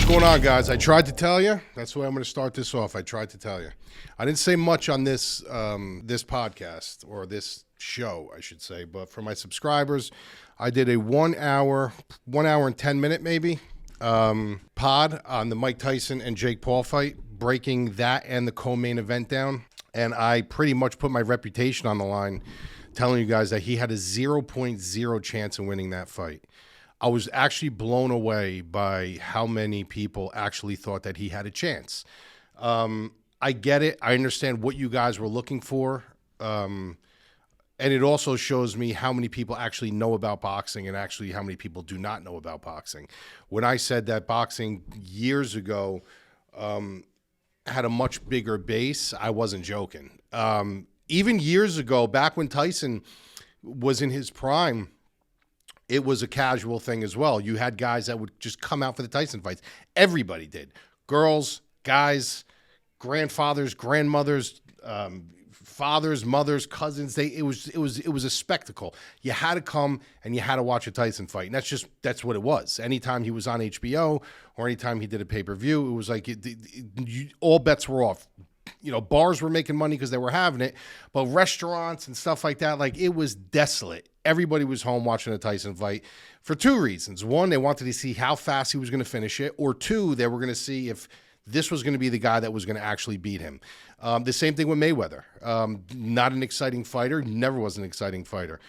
What's going on, guys? I tried to tell you. That's the way I'm going to start this off. I tried to tell you. I didn't say much on this this podcast, or this show, I should say. But for my subscribers, I did a 1 hour and 10 minute maybe pod on the Mike Tyson and Jake Paul fight, breaking that and the co-main event down. And I pretty much put my reputation on the line, telling you guys that he had a 0.0 chance in winning that fight. I was actually blown away by how many people actually thought that he had a chance. I get it. I understand what you guys were looking for. And it also shows me how many people actually know about boxing and actually how many people do not know about boxing. When I said that boxing years ago had a much bigger base, I wasn't joking. Even years ago, back when Tyson was in his prime, it was a casual thing as well. You had guys that would just come out for the Tyson fights. Everybody did. Girls, guys, grandfathers, grandmothers, fathers, mothers, cousins. It was a spectacle. You had to come and you had to watch a Tyson fight. And that's what it was. Anytime he was on HBO or anytime he did a pay-per-view, it was like all bets were off. You know, bars were making money because they were having it, but restaurants and stuff like that, like, it was desolate. Everybody was home watching a Tyson fight for two reasons. One, they wanted to see how fast he was going to finish it, or two, they were going to see if this was going to be the guy that was going to actually beat him. The same thing with Mayweather. Not an exciting fighter, never was an exciting fighter.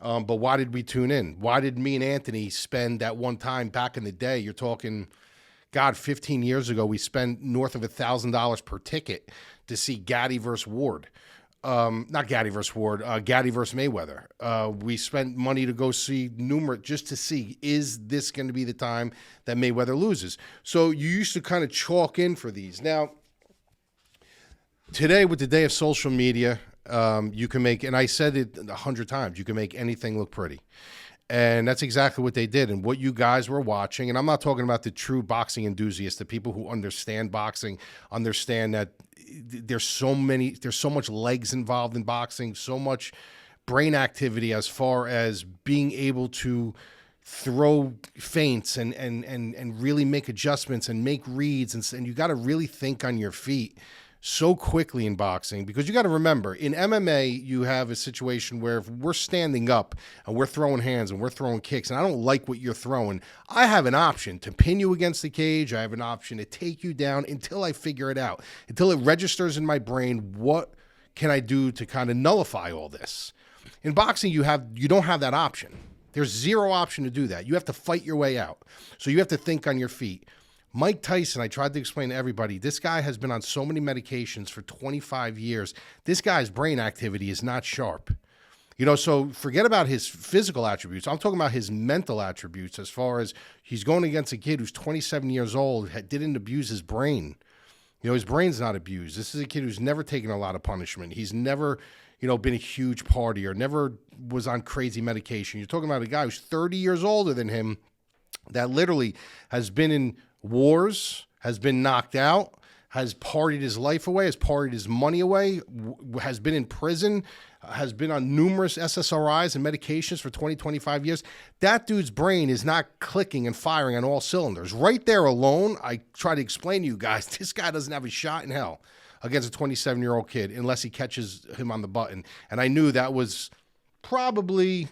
But why did we tune in? Why did me and Anthony spend that one time back in the day? You're talking, God, 15 years ago, we spent north of $1,000 per ticket to see Gaddy versus Ward. Not Gaddy versus Ward, Gaddy versus Mayweather. We spent money to go see just to see, is this going to be the time that Mayweather loses? So you used to kind of chalk in for these. Now, today with the day of social media, you can make, and I said it 100 times, you can make anything look pretty. And that's exactly what they did. And what you guys were watching, and I'm not talking about the true boxing enthusiasts, the people who understand boxing, understand that there's so much legs involved in boxing, so much brain activity as far as being able to throw feints and really make adjustments and make reads. And you got to really think on your feet so quickly in boxing, because you got to remember, in MMA, you have a situation where if we're standing up and we're throwing hands and we're throwing kicks, and I don't like what you're throwing, I have an option to pin you against the cage. I have an option to take you down until I figure it out, until it registers in my brain. What can I do to kind of nullify all this? In boxing, you don't have that option. There's zero option to do that. You have to fight your way out. So you have to think on your feet. Mike Tyson, I tried to explain to everybody, this guy has been on so many medications for 25 years. This guy's brain activity is not sharp. You know, so forget about his physical attributes. I'm talking about his mental attributes, as far as he's going against a kid who's 27 years old, didn't abuse his brain. You know, his brain's not abused. This is a kid who's never taken a lot of punishment. He's never, been a huge partier, never was on crazy medication. You're talking about a guy who's 30 years older than him that literally has been in wars, has been knocked out, has partied his life away, has partied his money away, has been in prison, has been on numerous SSRIs and medications for 20, 25 years. That dude's brain is not clicking and firing on all cylinders. Right there alone, I try to explain to you guys, this guy doesn't have a shot in hell against a 27-year-old kid unless he catches him on the button. And I knew that was probably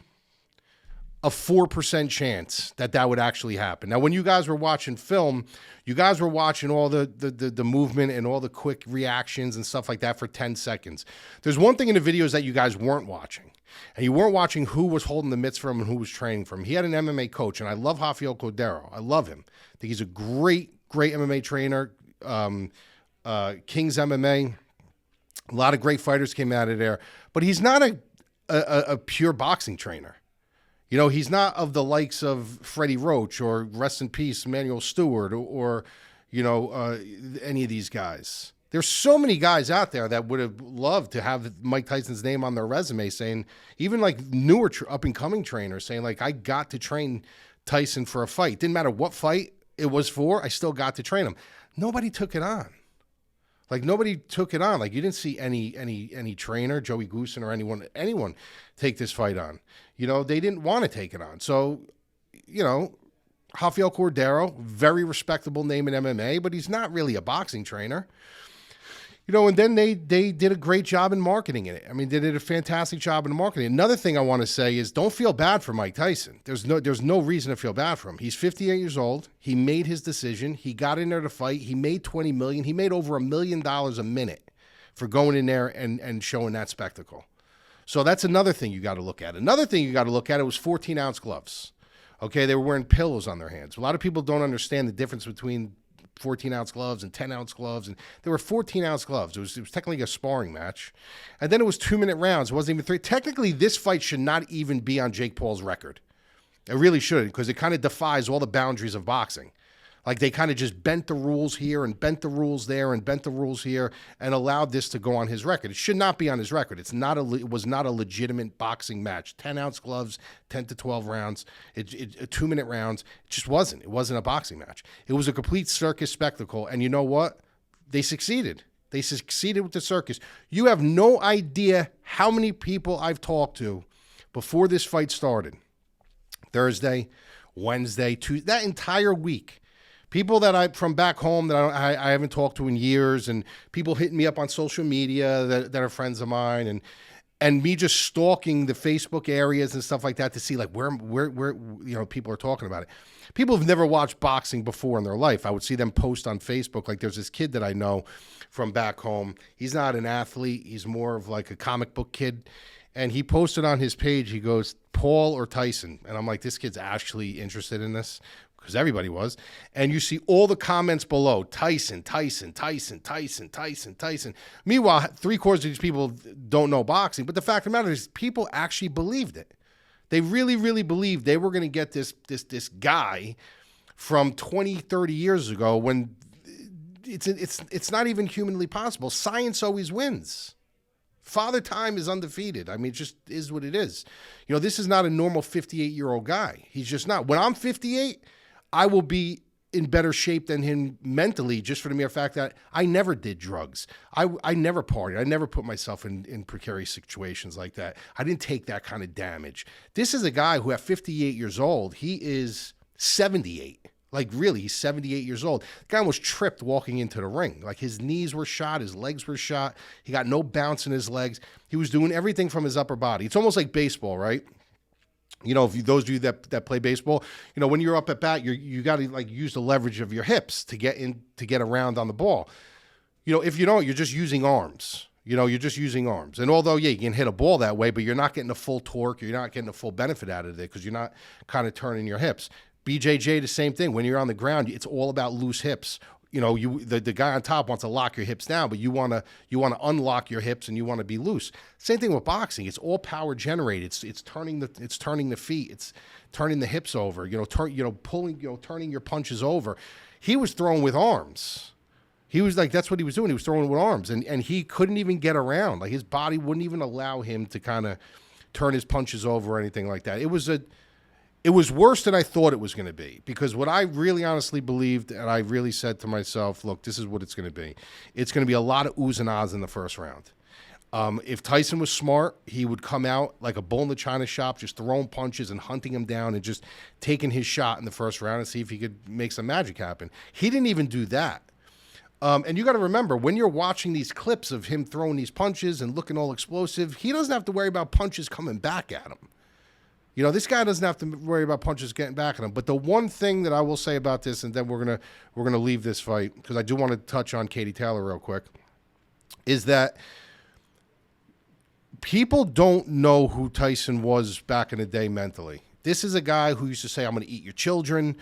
a 4% chance that would actually happen. Now, when you guys were watching film, you guys were watching all the movement and all the quick reactions and stuff like that for 10 seconds. There's one thing in the videos that you guys weren't watching, and you weren't watching who was holding the mitts for him and who was training for him. He had an MMA coach, and I love Rafael Cordero. I love him. I think he's a great MMA trainer. King's MMA. A lot of great fighters came out of there, but he's not a pure boxing trainer. You know, he's not of the likes of Freddie Roach or, rest in peace, Manuel Stewart or any of these guys. There's so many guys out there that would have loved to have Mike Tyson's name on their resume, saying, even like newer up-and-coming trainers saying, like, I got to train Tyson for a fight. Didn't matter what fight it was for, I still got to train him. Nobody took it on. Like, nobody took it on. Like, you didn't see any trainer, Joey Goosen or anyone take this fight on. You know, they didn't want to take it on. So, Rafael Cordero, very respectable name in MMA, but he's not really a boxing trainer. You know, and then they did a great job in marketing it. I mean, they did a fantastic job in marketing. Another thing I want to say is don't feel bad for Mike Tyson. There's no reason to feel bad for him. He's 58 years old. He made his decision. He got in there to fight. He made $20 million. He made over $1 million a minute for going in there and showing that spectacle. So that's another thing you got to look at. Another thing you got to look at, it was 14-ounce gloves. Okay, they were wearing pillows on their hands. A lot of people don't understand the difference between 14-ounce gloves and 10-ounce gloves, and there were 14-ounce gloves. It was technically a sparring match, and then it was 2-minute rounds. It wasn't even 3. Technically, this fight should not even be on Jake Paul's record. It really shouldn't, because it kind of defies all the boundaries of boxing. Like, they kind of just bent the rules here and bent the rules there and bent the rules here and allowed this to go on his record. It should not be on his record. It was not a legitimate boxing match. 10-ounce gloves, 10 to 12 rounds, 2-minute rounds. It just wasn't. It wasn't a boxing match. It was a complete circus spectacle. And you know what? They succeeded. They succeeded with the circus. You have no idea how many people I've talked to before this fight started. Thursday, Wednesday, Tuesday, that entire week. People that from back home that I haven't talked to in years, and people hitting me up on social media that are friends of mine, and me just stalking the Facebook areas and stuff like that to see like where people are talking about it. People have never watched boxing before in their life. I would see them post on Facebook. Like, there's this kid that I know from back home. He's not an athlete. He's more of like a comic book kid. And he posted on his page, he goes, Paul or Tyson? And I'm like, this kid's actually interested in this, because everybody was. And you see all the comments below, Tyson, Tyson, Tyson, Tyson, Tyson, Tyson. Meanwhile, 3/4 of these people don't know boxing. But the fact of the matter is, people actually believed it. They really, really believed they were going to get this guy from 20, 30 years ago, when it's not even humanly possible. Science always wins. Father Time is undefeated. I mean, it just is what it is. You know, this is not a normal 58-year-old guy. He's just not. When I'm 58, I will be in better shape than him mentally, just for the mere fact that I never did drugs. I never partied. I never put myself in precarious situations like that. I didn't take that kind of damage. This is a guy who at 58 years old, he is 78. Like, really, he's 78 years old. The guy was tripped walking into the ring. Like, his knees were shot, his legs were shot. He got no bounce in his legs. He was doing everything from his upper body. It's almost like baseball, right? You know, those of you that play baseball, you know, when you're up at bat, you got to like use the leverage of your hips to get around on the ball. You know, if you don't, you're just using arms. You know, you're just using arms. And although, yeah, you can hit a ball that way, but you're not getting the full torque. You're not getting the full benefit out of it because you're not kind of turning your hips. BJJ, the same thing. When you're on the ground, it's all about loose hips. You know, the guy on top wants to lock your hips down, but you want to unlock your hips and you want to be loose. Same thing with boxing. It's all power generated. It's turning the feet. It's turning the hips over. Turning your punches over. He was throwing with arms. He was like, that's what he was doing. He was throwing with arms, and he couldn't even get around. Like, his body wouldn't even allow him to kind of turn his punches over or anything like that. It was worse than I thought it was going to be, because what I really honestly believed, and I really said to myself, look, this is what it's going to be. It's going to be a lot of oohs and ahs in the first round. If Tyson was smart, he would come out like a bull in the china shop, just throwing punches and hunting him down and just taking his shot in the first round and see if he could make some magic happen. He didn't even do that. And you got to remember, when you're watching these clips of him throwing these punches and looking all explosive, he doesn't have to worry about punches coming back at him. You know, this guy doesn't have to worry about punches getting back at him. But the one thing that I will say about this, and then we're gonna leave this fight, because I do want to touch on Katie Taylor real quick, is that people don't know who Tyson was back in the day mentally. This is a guy who used to say, "I'm going to eat your children."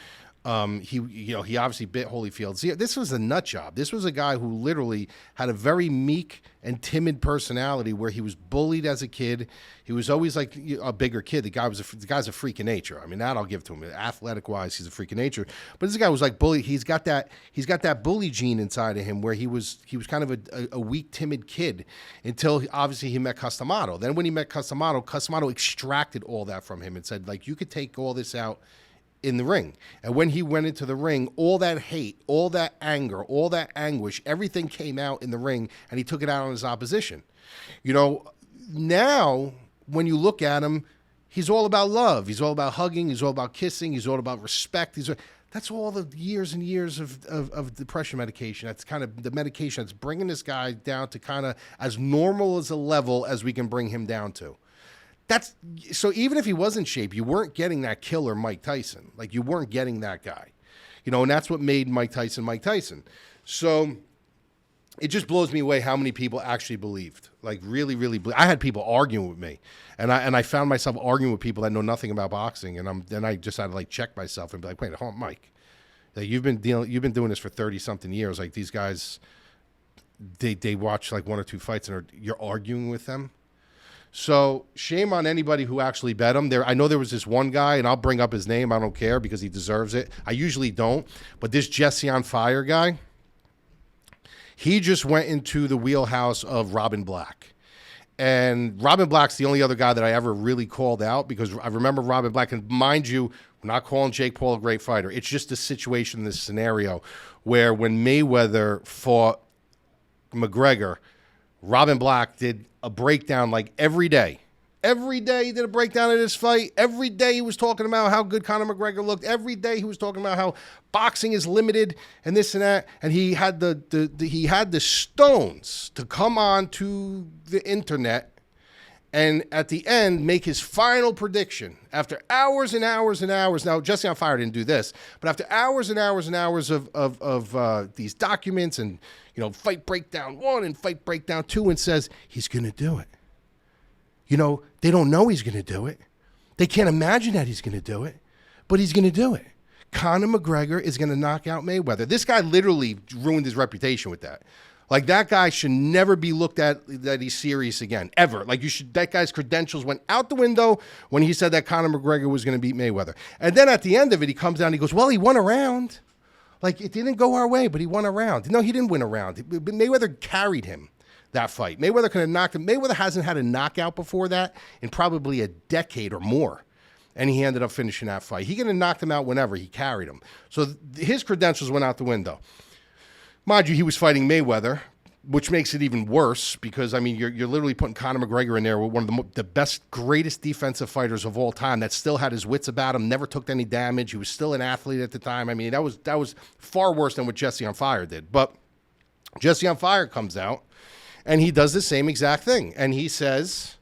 He obviously bit Holyfield. See, this was a nut job. This was a guy who literally had a very meek and timid personality, where he was bullied as a kid. He was always like a bigger kid. The guy's a freak of nature. I mean, that I'll give to him. Athletic wise, he's a freak of nature. But this guy was like bullied. He's got that bully gene inside of him, where he was kind of a weak, timid kid until obviously he met Custamato. Then when he met Custamato extracted all that from him and said, like, you could take all this out in the ring. And when he went into the ring, all that hate, all that anger, all that anguish, everything came out in the ring, and he took it out on his opposition. You know, now when you look at him, He's all about love. He's all about hugging. He's all about kissing. He's all about respect. That's all the years and years of depression medication. That's kind of the medication that's bringing this guy down to kind of as normal as a level as we can bring him down to. So even if he was in shape, you weren't getting that killer Mike Tyson. Like, you weren't getting that guy. And that's what made Mike Tyson Mike Tyson. So it just blows me away how many people actually believed. Like, really, really I had people arguing with me. And I found myself arguing with people that know nothing about boxing. And then I just had to check myself and be like, wait, hold on, Mike. Like, you've been doing this for 30-something years. Like, these guys, they watch like one or two fights and you're arguing with them. So shame on anybody who actually bet him. I know there was this one guy, and I'll bring up his name. I don't care because he deserves it. I usually don't. But this Jesse on Fire guy, he just went into the wheelhouse of Robin Black. And Robin Black's the only other guy that I ever really called out, because I remember Robin Black. And mind you, we're not calling Jake Paul a great fighter. It's just a situation, this scenario, where when Mayweather fought McGregor, Robin Black did a breakdown like every day. Every day he did a breakdown of this fight. Every day he was talking about how good Conor McGregor looked. Every day he was talking about how boxing is limited and this and that. And he had the stones to come on to the internet and at the end make his final prediction after hours and hours and hours. Now, Jesse on Fire didn't do this, but after hours and hours and hours of these documents and fight breakdown 1 and fight breakdown 2, and says he's going to do it. They don't know he's going to do it. They can't imagine that he's going to do it, but he's going to do it. Conor McGregor is going to knock out Mayweather. This guy literally ruined his reputation with that. Like, that guy should never be looked at that he's serious again, ever. Like, that guy's credentials went out the window when he said that Conor McGregor was going to beat Mayweather. And then at the end of it, he comes down and he goes, well, he won a round. Like, it didn't go our way, but he won a round. No, he didn't win a round. Mayweather carried him that fight. Mayweather could have knocked him. Mayweather hasn't had a knockout before that in probably a decade or more. And he ended up finishing that fight. He could have knocked him out whenever. He carried him. So his credentials went out the window. Mind you, he was fighting Mayweather, which makes it even worse because, you're literally putting Conor McGregor in there with one of the best, greatest defensive fighters of all time that still had his wits about him, never took any damage. He was still an athlete at the time. That was far worse than what Jesse on Fire did. But Jesse on Fire comes out, and he does the same exact thing. And he says,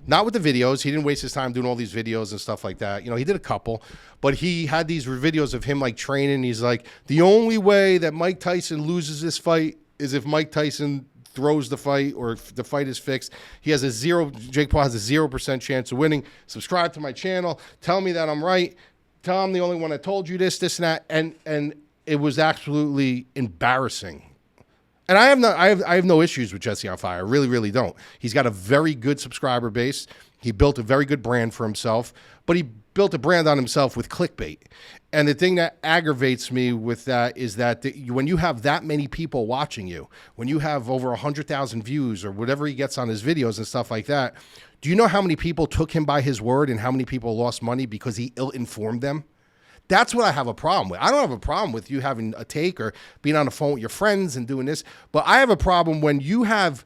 not with the videos. He didn't waste his time doing all these videos and stuff like that. He did a couple, but he had these videos of him training. He's like, the only way that Mike Tyson loses this fight is if Mike Tyson throws the fight or if the fight is fixed. Jake Paul has a 0% chance of winning. Subscribe to my channel. Tell me that I'm right. Tell him the only one that told you this and that. And it was absolutely embarrassing. And I have no issues with Jesse on Fire. I really, really don't. He's got a very good subscriber base. He built a very good brand for himself, but he built a brand on himself with clickbait. And the thing that aggravates me with that is that when you have that many people watching you, when you have over 100,000 views or whatever he gets on his videos and stuff like that, do you know how many people took him by his word and how many people lost money because he ill-informed them? That's what I have a problem with. I don't have a problem with you having a take or being on the phone with your friends and doing this, but I have a problem when you have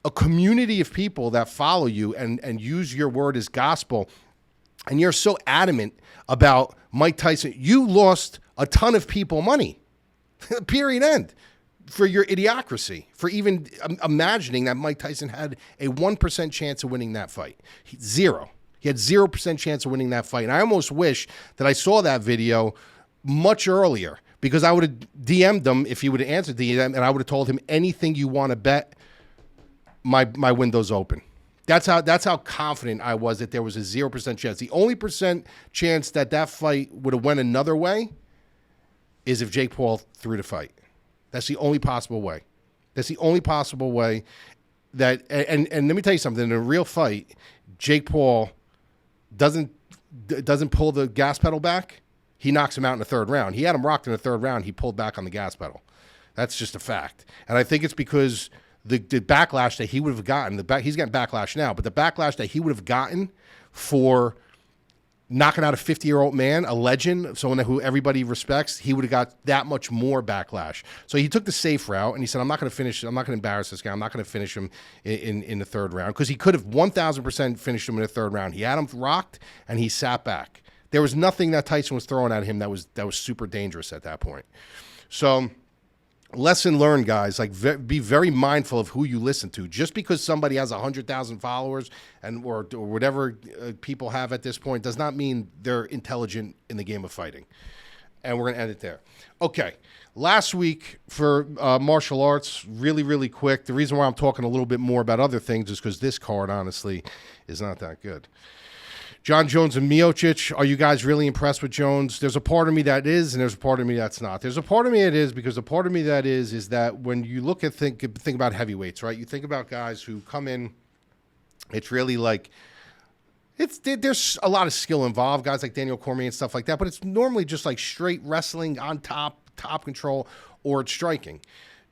a community of people that follow you and use your word as gospel, and you're so adamant about Mike Tyson. You lost a ton of people money, period, end, for your idiocracy, for even imagining that Mike Tyson had a 1% chance of winning that fight. Zero. He had 0% chance of winning that fight. And I almost wish that I saw that video much earlier, because I would have DM'd him if he would have answered the DM, and I would have told him, anything you want to bet, my window's open. That's how confident I was that there was a 0% chance. The only percent chance that fight would have went another way is if Jake Paul threw the fight. That's the only possible way. That's the only possible way that, and let me tell you something, in a real fight, Jake Paul doesn't pull the gas pedal back. He knocks him out in the third round. He had him rocked in the third round. He pulled back on the gas pedal. That's just a fact. And I think it's because the backlash that he would have gotten, he's getting backlash now, but the backlash that he would have gotten for knocking out a 50-year-old man, a legend, someone who everybody respects, he would have got that much more backlash. So he took the safe route, and he said, I'm not going to embarrass this guy. I'm not going to finish him in the third round, because he could have 1,000% finished him in the third round. He had him rocked, and he sat back. There was nothing that Tyson was throwing at him that was super dangerous at that point. So lesson learned, guys. Like, be very mindful of who you listen to. Just because somebody has 100,000 followers or whatever people have at this point does not mean they're intelligent in the game of fighting. And we're going to end it there. Okay. Last week for martial arts, really, really quick. The reason why I'm talking a little bit more about other things is because this card, honestly, is not that good. John Jones and Miocic, are you guys really impressed with Jones? There's a part of me that is, and there's a part of me that's not. There's a part of me that is, because the part of me that is that when you look at think about heavyweights, right? You think about guys who come in, it's really like, there's a lot of skill involved, guys like Daniel Cormier and stuff like that, but it's normally just like straight wrestling on top control, or it's striking.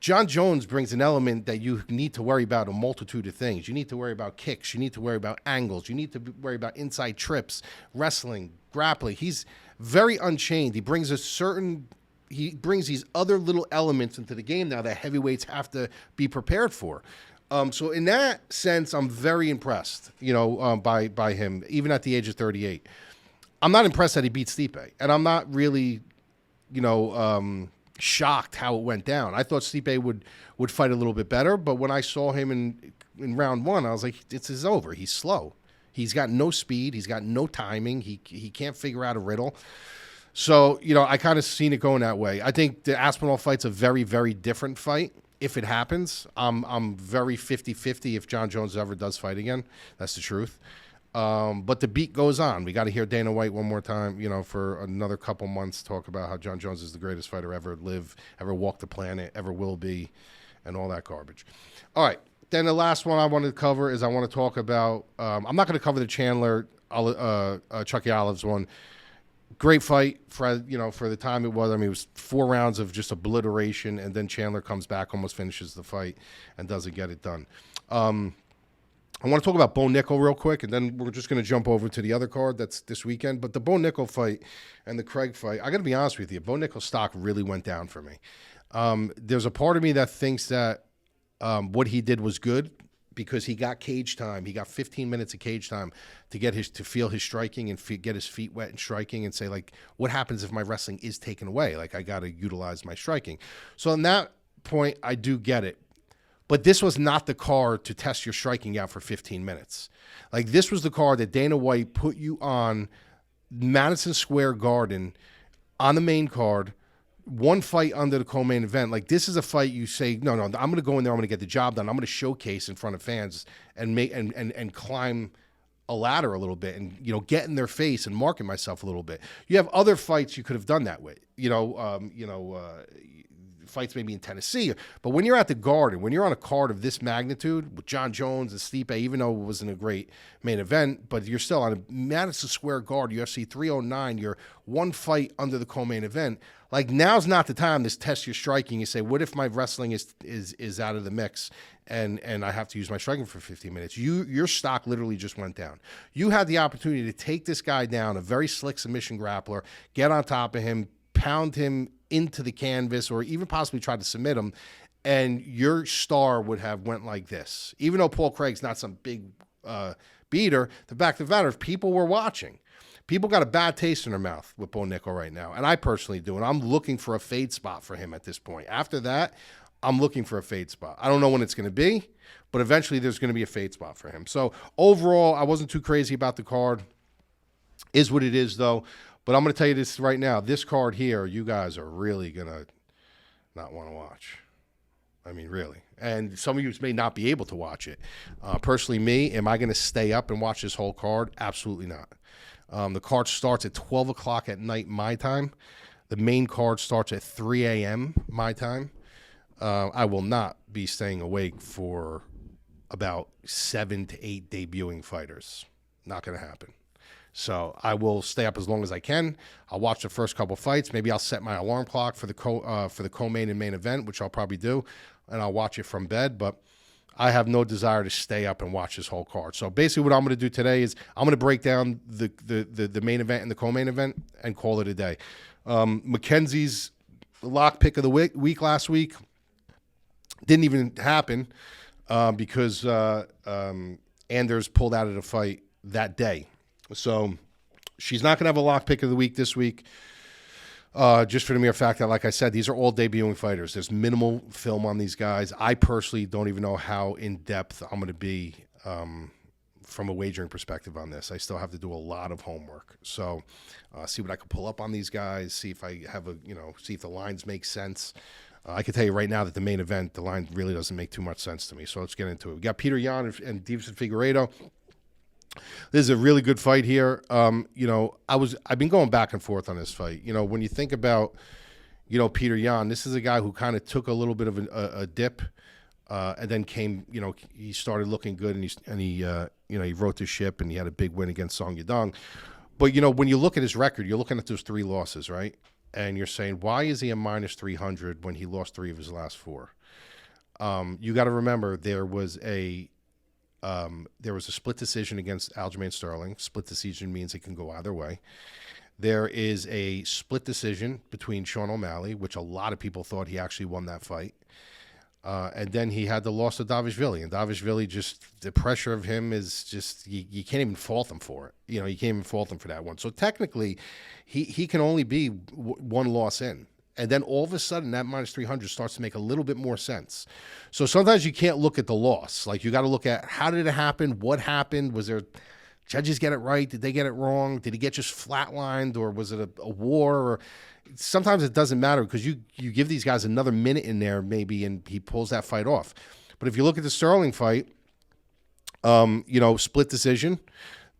John Jones brings an element that you need to worry about a multitude of things. You need to worry about kicks. You need to worry about angles. You need to worry about inside trips, wrestling, grappling. He's very unchained. He brings these other little elements into the game now that heavyweights have to be prepared for. So in that sense, I'm very impressed, by him, even at the age of 38. I'm not impressed that he beat Stipe, and I'm not really, shocked how it went down. I thought Stipe would fight a little bit better, but when I saw him in round one, I was like, this is over. He's slow. He's got no speed. He's got no timing. He can't figure out a riddle. So, I kind of seen it going that way. I think the Aspinall fight's a very, very different fight. If it happens, I'm very 50-50 if John Jones ever does fight again. That's the truth. But the beat goes on. We got to hear Dana White one more time, for another couple months, talk about how John Jones is the greatest fighter ever live, ever walk the planet, ever will be, and all that garbage. All right. Then the last one I wanted to cover is I want to talk about, I'm not going to cover the Chandler, Chucky Olives one. Great fight for the time it was. I mean, it was 4 rounds of just obliteration, and then Chandler comes back, almost finishes the fight, and doesn't get it done. I want to talk about Bo Nickel real quick, and then we're just going to jump over to the other card that's this weekend. But the Bo Nickel fight and the Craig fight, I got to be honest with you, Bo Nickel's stock really went down for me. There's a part of me that thinks that what he did was good because he got cage time. He got 15 minutes of cage time to feel his striking and get his feet wet in striking and say, like, what happens if my wrestling is taken away? Like, I got to utilize my striking. So on that point, I do get it. But this was not the card to test your striking out for 15 minutes. Like, this was the card that Dana White put you on Madison Square Garden on the main card, one fight under the co-main event. Like, this is a fight you say, no, I'm going to go in there, I'm going to get the job done. I'm going to showcase in front of fans and make and climb a ladder a little bit and, get in their face and market myself a little bit. You have other fights you could have done that with, fights maybe in Tennessee, but when you're at the Garden, when you're on a card of this magnitude with John Jones and Stipe, even though it wasn't a great main event, but you're still on a Madison Square Garden, UFC 309, you're one fight under the co-main event. Like, now's not the time to test your striking. You say, what if my wrestling is out of the mix and I have to use my striking for 15 minutes? Your stock literally just went down. You had the opportunity to take this guy down, a very slick submission grappler, get on top of him, pound him into the canvas, or even possibly try to submit him, and your star would have went like this. Even though Paul Craig's not some big beater, the fact of the matter, if people were watching, people got a bad taste in their mouth with Bo Nickel right now, and I personally do, and I'm looking for a fade spot for him at this point. After that, I'm looking for a fade spot. I don't know when it's going to be, but eventually there's going to be a fade spot for him. So overall, I wasn't too crazy about the card. Is what it is, though. But I'm going to tell you this right now. This card here, you guys are really going to not want to watch. I mean, really. And some of you may not be able to watch it. Personally, me, am I going to stay up and watch this whole card? Absolutely not. The card starts at 12 o'clock at night, my time. The main card starts at 3 a.m. my time. I will not be staying awake for about 7 to 8 debuting fighters. Not going to happen. So I will stay up as long as I can. I'll watch the first couple fights. Maybe I'll set my alarm clock for the co-main and main event, which I'll probably do, and I'll watch it from bed. But I have no desire to stay up and watch this whole card. So basically what I'm going to do today is I'm going to break down the main event and the co-main event and call it a day. Mackenzie's lock pick of the week last week didn't even happen because Anders pulled out of the fight that day. So she's not going to have a lock pick of the week this week. Just for the mere fact that, like I said, these are all debuting fighters. There's minimal film on these guys. I personally don't even know how in-depth I'm going to be from a wagering perspective on this. I still have to do a lot of homework. So see what I can pull up on these guys, see if I have see if the lines make sense. I can tell you right now that the main event, the line really doesn't make too much sense to me. So let's get into it. We got Petr Yan and Deiveson Figueiredo. This is a really good fight here. I've been going back and forth on this fight. When you think about, Petr Yan, this is a guy who kind of took a little bit of a dip, and then came. He started looking good, and he wrote the ship, and he had a big win against Song Yadong. But when you look at his record, you're looking at those 3 losses, right? And you're saying, why is he a minus 300 when he lost 3 of his last 4? You got to remember there was a split decision against Aljamain Sterling. Split decision means it can go either way. There is a split decision between Sean O'Malley, which a lot of people thought he actually won that fight. And then he had the loss of Deiveson. And Deiveson, just the pressure of him is just, you can't even fault him for it. You can't even fault him for that one. So technically, he can only be one loss in. And then all of a sudden, that minus 300 starts to make a little bit more sense. So sometimes you can't look at the loss. Like, you got to look at, how did it happen? What happened? Was there, judges get it right? Did they get it wrong? Did he get just flatlined? Or was it a war? Or sometimes it doesn't matter, because you give these guys another minute in there maybe, and he pulls that fight off. But if you look at the Sterling fight, split decision.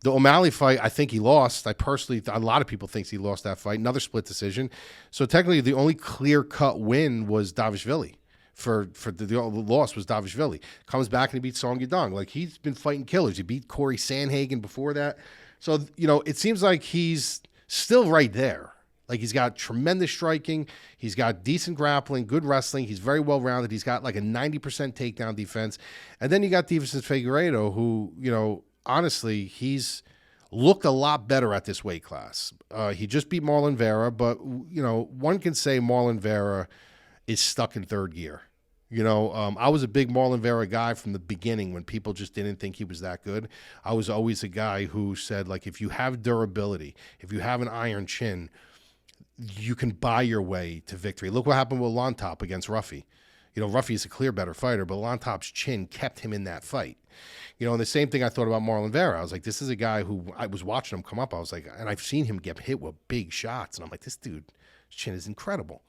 The O'Malley fight, I think he lost. A lot of people think he lost that fight. Another split decision. So technically, the only clear-cut win was Deiveson. For the loss was Deiveson. Comes back and he beats Song Yadong. Like, he's been fighting killers. He beat Corey Sandhagen before that. So, it seems like he's still right there. Like, he's got tremendous striking. He's got decent grappling, good wrestling. He's very well-rounded. He's got like a 90% takedown defense. And then you got Deiveson Figueiredo, who, honestly, he's looked a lot better at this weight class. He just beat Marlon Vera, but, one can say Marlon Vera is stuck in third gear. I was a big Marlon Vera guy from the beginning when people just didn't think he was that good. I was always a guy who said, like, if you have durability, if you have an iron chin, you can buy your way to victory. Look what happened with Lontop against Ruffy. Ruffy's a clear better fighter, but Lontop's chin kept him in that fight. And the same thing I thought about Marlon Vera. I was like, this is a guy who, I was watching him come up. I was like, and I've seen him get hit with big shots. And I'm like, this dude's chin is incredible.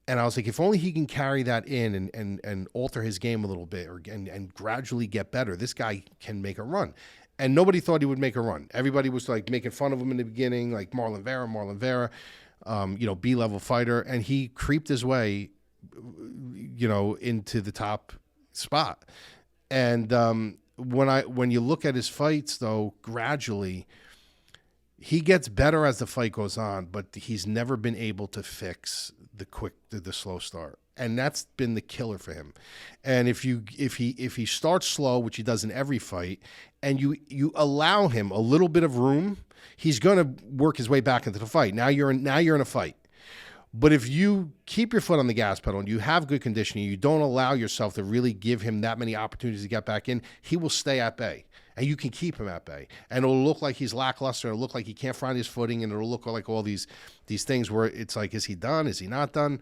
And I was like, if only he can carry that in and alter his game a little bit, and gradually get better, this guy can make a run. And nobody thought he would make a run. Everybody was like making fun of him in the beginning, like Marlon Vera, B-level fighter. And he creeped his way, into the top spot. And when you look at his fights, though, gradually he gets better as the fight goes on, but he's never been able to fix the slow start, and that's been the killer for him. And if he starts slow, which he does in every fight, and you allow him a little bit of room, he's going to work his way back into the fight. Now you're in a fight. But if you keep your foot on the gas pedal and you have good conditioning, you don't allow yourself to really give him that many opportunities to get back in, he will stay at bay. And you can keep him at bay. And it'll look like he's lackluster. It'll look like he can't find his footing. And it'll look like all these things where it's like, is he done? Is he not done?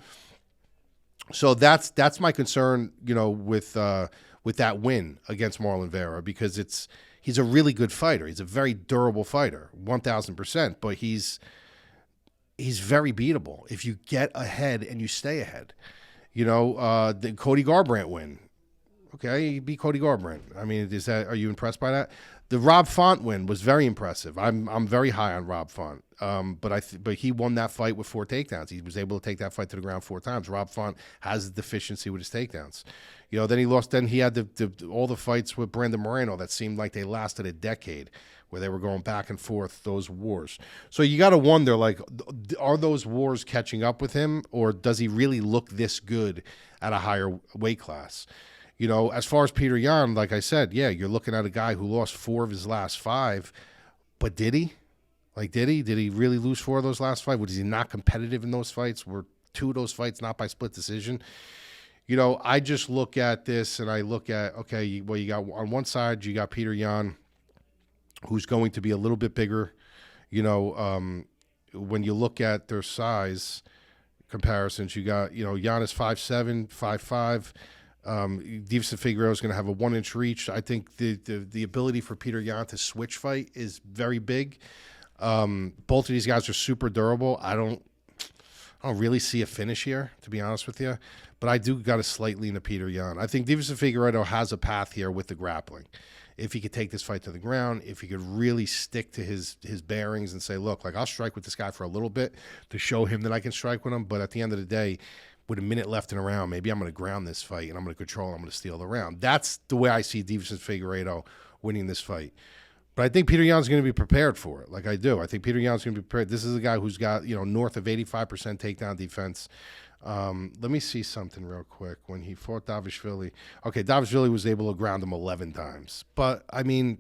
So that's my concern, with that win against Marlon Vera, because he's a really good fighter. He's a very durable fighter, 1,000%. But he's very beatable if you get ahead and you stay ahead. The Cody Garbrandt win. Okay, he beat Cody Garbrandt. I mean, are you impressed by that? The Rob Font win was very impressive. I'm very high on Rob Font. But he won that fight with 4 takedowns. He was able to take that fight to the ground 4 times. Rob Font has a deficiency with his takedowns. Then he lost. Then he had all the fights with Brandon Moreno that seemed like they lasted a decade, where they were going back and forth, those wars. So you got to wonder, like, are those wars catching up with him, or does he really look this good at a higher weight class? You know, as far as Petr Yan, like I said, yeah, you're looking at a guy who lost 4 of his last 5, but did he? Like, did he? Did he really lose 4 of those last 5? Was he not competitive in those fights? Were 2 of those fights not by split decision? You know, I just look at this and I look at, okay, well, you got on one side, you got Petr Yan, who's going to be a little bit bigger. You know, when you look at their size comparisons, you got, you know, Yan is 5'7", 5'5". Deiveson Figueiredo is going to have a 1-inch reach. I think the ability for Petr Yan to switch fight is very big. Both of these guys are super durable. I don't really see a finish here, to be honest with you, but I do got a slight lean to Petr Yan. I think Deiveson Figueiredo has a path here with the grappling. If he could take this fight to the ground, if he could really stick to his bearings and say, look, like, I'll strike with this guy for a little bit to show him that I can strike with him, but at the end of the day, with a minute left in a round, maybe I'm going to ground this fight and I'm going to control and I'm going to steal the round. That's the way I see Deiveson Figueiredo winning this fight. But I think Petr Yan's going to be prepared for it, like I do. I think Petr Yan's going to be prepared. This is a guy who's got, you know, north of 85% takedown defense. Let me see something real quick. When he fought Deiveson, okay, Deiveson was able to ground him 11 times. But, I mean,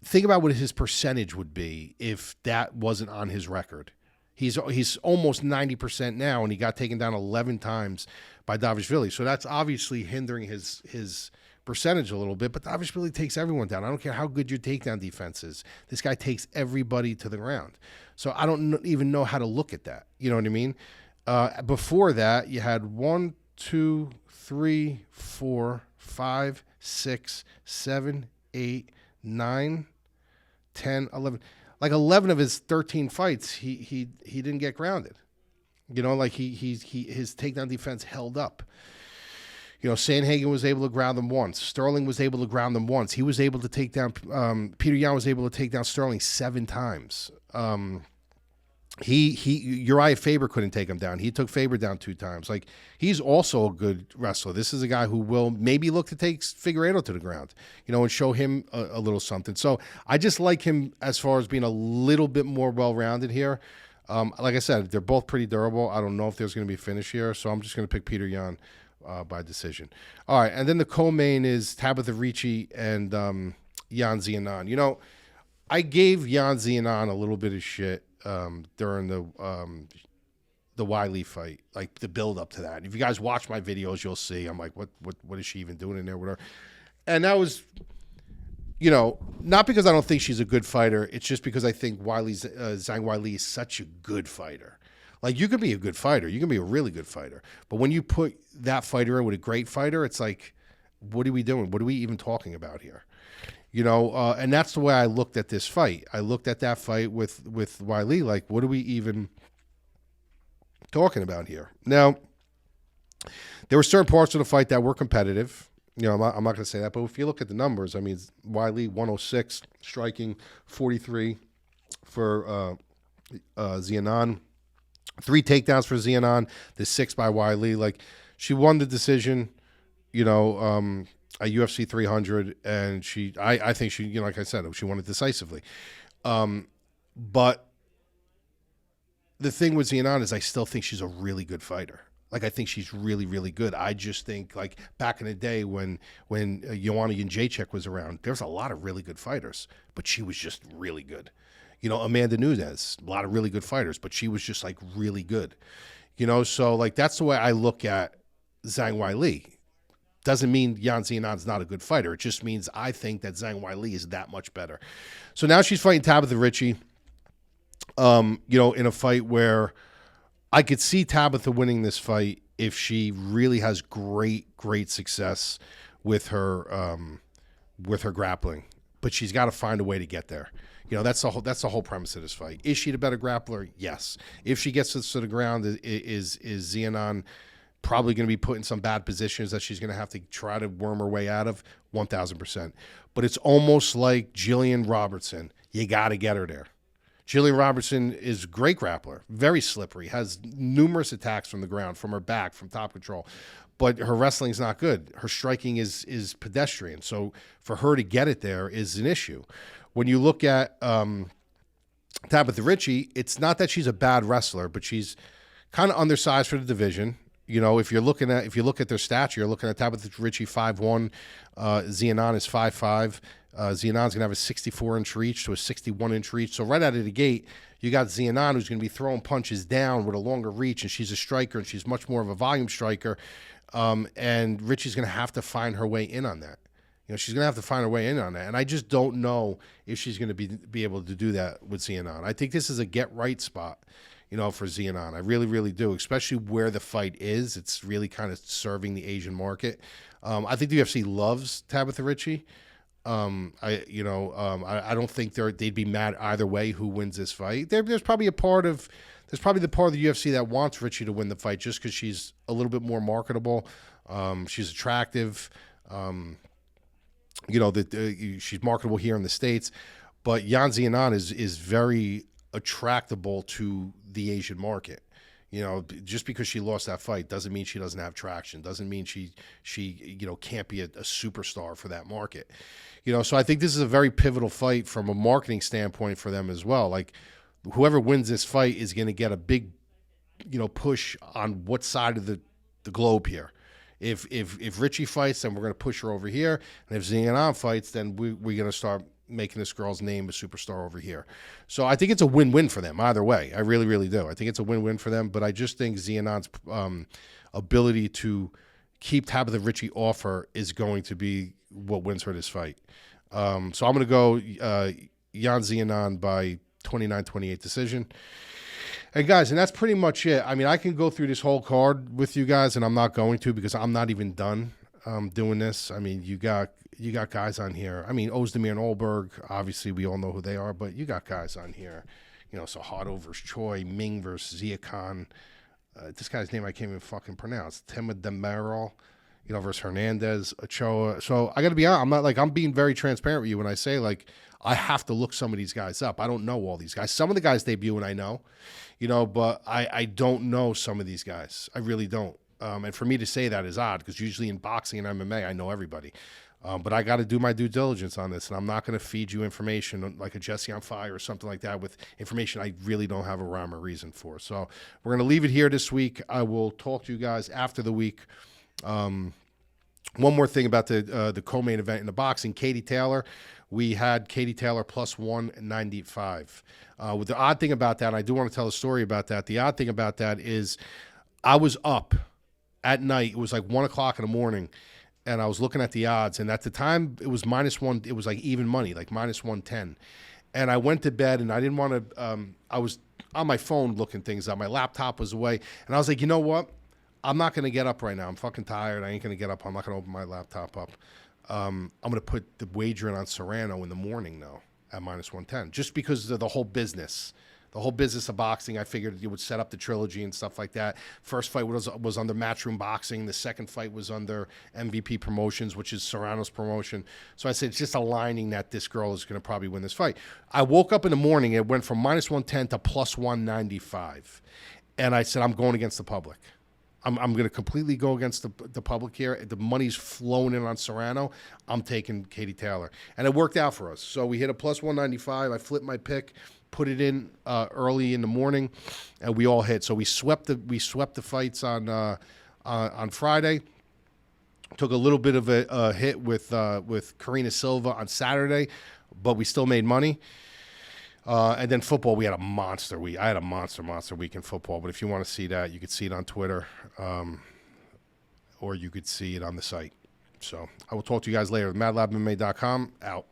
think about what his percentage would be if that wasn't on his record. He's almost 90% now, and he got taken down 11 times by Deiveson. So that's obviously hindering his percentage a little bit, but Deiveson takes everyone down. I don't care how good your takedown defense is. This guy takes everybody to the ground. So I don't even know how to look at that. You know what I mean? Before that, you had 1, 2, 3, 4, 5, 6, 7, 8, 9, 10, 11. Like 11 of his 13 fights, he didn't get grounded. You know, like his takedown defense held up. You know, Sandhagen was able to ground them once. Sterling was able to ground them once. He was able to take down Petr Yan was able to take down Sterling 7 times. Uriah Faber couldn't take him down. He took Faber down 2 times. Like, he's also a good wrestler. This is a guy who will maybe look to take Figueiredo to the ground, you know, and show him a little something. So I just like him as far as being a little bit more well-rounded here. Like I said, they're both pretty durable. I don't know if there's going to be a finish here, so I'm just going to pick Petr Yan by decision. All right, and then the co-main is Tabitha Ricci and Yan Xiaonan. You know, I gave Yan Xiaonan a little bit of shit during the Wiley fight, like the build up to that. If you guys watch my videos, you'll see I'm like, what is she even doing in there with her? And that was, you know, not because I don't think she's a good fighter. It's just because I think Zhang Weili is such a good fighter. Like, you can be a good fighter, you can be a really good fighter, but when you put that fighter in with a great fighter, it's like, what are we doing? What are we even talking about here? You know, and that's the way I looked at this fight. I looked at that fight with Weili, like, what are we even talking about here? Now, there were certain parts of the fight that were competitive. You know, I'm not going to say that, but if you look at the numbers, I mean, Weili 106 striking, 43 for Xiaonan, 3 takedowns for Xiaonan, the 6 by Weili. Like, she won the decision, you know, at UFC 300, and I think she, you know, like I said, she won it decisively. But the thing with Xiaonan is I still think she's a really good fighter. Like, I think she's really, really good. I just think, like, back in the day when Joanna Jędrzejczyk was around, there was a lot of really good fighters, but she was just really good. You know, Amanda Nunes, a lot of really good fighters, but she was just, like, really good. You know, so, like, that's the way I look at Zhang Weili. Doesn't mean Yan Xiaonan's not a good fighter. It just means I think that Zhang Weili is that much better. So now she's fighting Tabitha Ricci, you know, in a fight where I could see Tabitha winning this fight if she really has great success with her grappling. But she's got to find a way to get there. You know, that's the whole premise of this fight. Is she the better grappler? Yes. If she gets to the ground, is Xiaonan probably going to be put in some bad positions that she's going to have to try to worm her way out of? 1,000%. But it's almost like Jillian Robertson. You got to get her there. Jillian Robertson is a great grappler, very slippery, has numerous attacks from the ground, from her back, from top control. But her wrestling's not good. Her striking is pedestrian. So for her to get it there is an issue. When you look at Tabitha Ricci, it's not that she's a bad wrestler, but she's kind of undersized for the division. You know, if you look at their stats, you're looking at Tabitha Ricci 5'1", Xianan is 5'5". Xianan's gonna have a 64-inch reach to a 61-inch reach. So right out of the gate, you got Xianan, who's gonna be throwing punches down with a longer reach, and she's a striker, and she's much more of a volume striker. And Ricci's gonna have to find her way in on that. You know, she's going to have to find her way in on that. And I just don't know if she's going to be able to do that with Xianan. I think this is a get-right spot, you know, for Xianan. I really, really do, especially where the fight is. It's really kind of serving the Asian market. I think the UFC loves Tabitha Ricci. I don't think they'd be mad either way who wins this fight. There's probably the part of the UFC that wants Ricci to win the fight just because she's a little bit more marketable. She's attractive. You know, she's marketable here in the States, but Yan Xianan is very attractable to the Asian market. You know, just because she lost that fight doesn't mean she doesn't have traction. Doesn't mean she can't be a superstar for that market. You know, so I think this is a very pivotal fight from a marketing standpoint for them as well. Like, whoever wins this fight is going to get a big, you know, push on what side of the globe here. If Ricci fights, then we're going to push her over here. And if Xianan fights, then we're going to start making this girl's name a superstar over here. So I think it's a win-win for them either way. I really, really do. I think it's a win-win for them. But I just think Xianan's ability to keep Tabitha Ricci off her is going to be what wins her this fight. So I'm going to go Yan Xianan by 29-28 decision. And guys, and that's pretty much it. I mean, I can go through this whole card with you guys, and I'm not going to because I'm not even done doing this. I mean, you got guys on here. I mean, Ozdemir and Olberg, obviously we all know who they are, but you got guys on here. You know, Sahado versus Choi, Ming versus Zia Khan. This guy's name I can't even fucking pronounce. Tema Demerol, you know, versus Hernandez, Ochoa. So I got to be honest. I'm being very transparent with you when I say, like, I have to look some of these guys up. I don't know all these guys. Some of the guys debut and I know, you know, but I don't know some of these guys. I really don't. And for me to say that is odd because usually in boxing and MMA, I know everybody. But I got to do my due diligence on this, and I'm not going to feed you information like a Jesse on Fire or something like that with information I really don't have a rhyme or reason for. So we're going to leave it here this week. I will talk to you guys after the week. One more thing about the co-main event in the boxing, Katie Taylor. We had Katie Taylor plus 195. With the odd thing about that, I do want to tell a story about that. The odd thing about that is I was up at night. It was like 1 o'clock in the morning, and I was looking at the odds. And at the time, it was -1. It was like even money, like -110. And I went to bed, and I didn't want to I was on my phone looking things up. My laptop was away. And I was like, you know what? I'm not going to get up right now. I'm fucking tired. I ain't going to get up. I'm not going to open my laptop up. I'm going to put the wager in on Serrano in the morning, though, at -110, just because of the whole business. The whole business of boxing, I figured it would set up the trilogy and stuff like that. First fight was under Matchroom Boxing. The second fight was under MVP Promotions, which is Serrano's promotion. So I said, it's just aligning that this girl is going to probably win this fight. I woke up in the morning. It went from -110 to plus 195. And I said, I'm going against the public. I'm going to completely go against the public here. The money's flowing in on Serrano. I'm taking Katie Taylor. And it worked out for us. So we hit a plus 195. I flipped my pick, put it in early in the morning, and we all hit. So we swept the fights on Friday. Took a little bit of a hit with Karina Silva on Saturday, but we still made money. And then football, we had a monster week. I had a monster week in football. But if you want to see that, you could see it on Twitter, or you could see it on the site. So I will talk to you guys later. MadLabMMA.com, out.